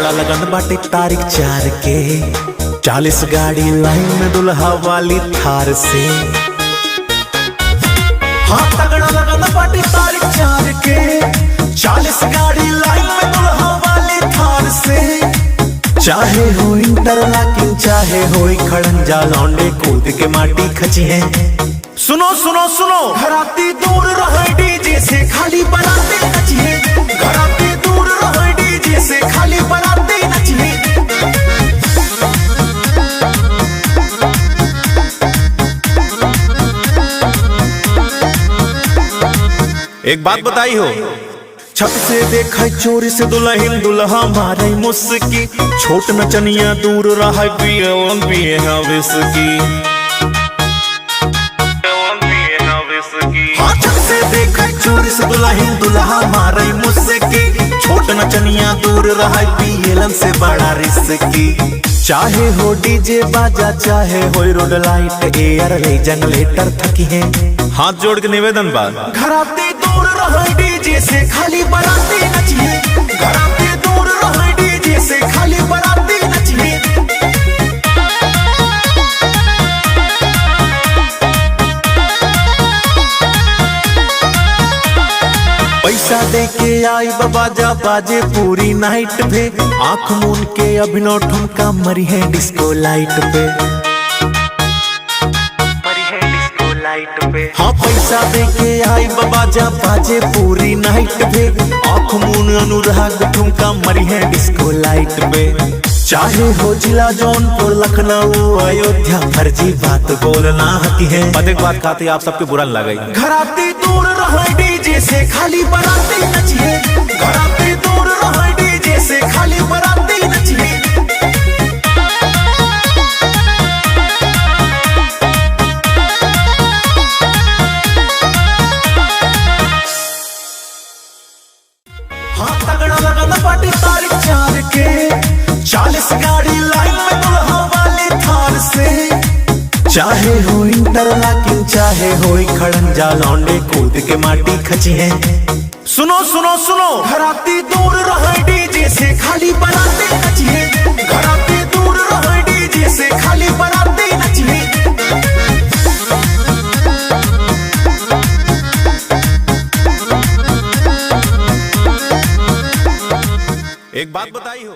तगड़ा लगन बाटे तारीख 4 के 40 गाड़ी लाइन में दुल्हा वाली थार से। हाँ तगड़ा लगन बाटे तारीख 4 के 40 गाड़ी लाइन में दुल्हा वाली थार से। चाहे हो इंटरलॉकिंग चाहे हो खड़ंजा लौंडे कूद के माटी खची है। सुनो सुनो सुनो घराती दूर रहे डीजे से खाली बराती नचिए। घराती दूर रहे डीजे से खाली बराती नचिए। एक बात बताई हो, छत से देखा चोरी से दुल्हन दुल्हा मारे मुस्की। छोट नचनिया दूर रहा पिए विस्की। हाँ छत से देखा चोरी से दुल्हन दुल्हा मारे मुस्की। छोट नचनिया दूर रहा पियलन से बड़ा रिस्की। चाहे हो डीजे बाजा चाहे हो रोड लाइट एयर ले जनरेटर थकी है। हाथ जोड़ के निवेदन बा घराती दूर रहे डीजे से खाली बराती नचिए। घराती दूर रहे डीजे से खाली बराती नचिए। पैसा दे के आई बाजा बाजे पूरी नाइट पे। आंख मून के अभिनव ठुमका मरी है डिस्को लाइट पे। हाँ पैसा दे के आई बाजा बाजे पूरी नाइट पे। आंख मून अनुराग ठुमका मरी है डिस्को लाइट पे। चाहे हो जिला जौनपुर लखनऊ अयोध्या फर्जी बात बोलना हकी है। एक बात खाते आप सबके बुरा लगा। घराती दूर रहे डीजे से खाली बराती नचिए। घराती दूर रहे डीजे से खाली बराती नचिए। हाँ तगड़ा लगन बाटे तारीख 4 के 40 गाड़ी लाइन में दुल्हा वाली थार से। चाहे हो इंटरलॉकिंग चाहे हो खड़ंजा लौंडे कूद के माटी खची है। सुनो सुनो सुनो घराती दूर रहे डीजे से खाली बराती नचिए। घराती दूर रहे डीजे से खाली बराती नचिए। एक बात बताई हो।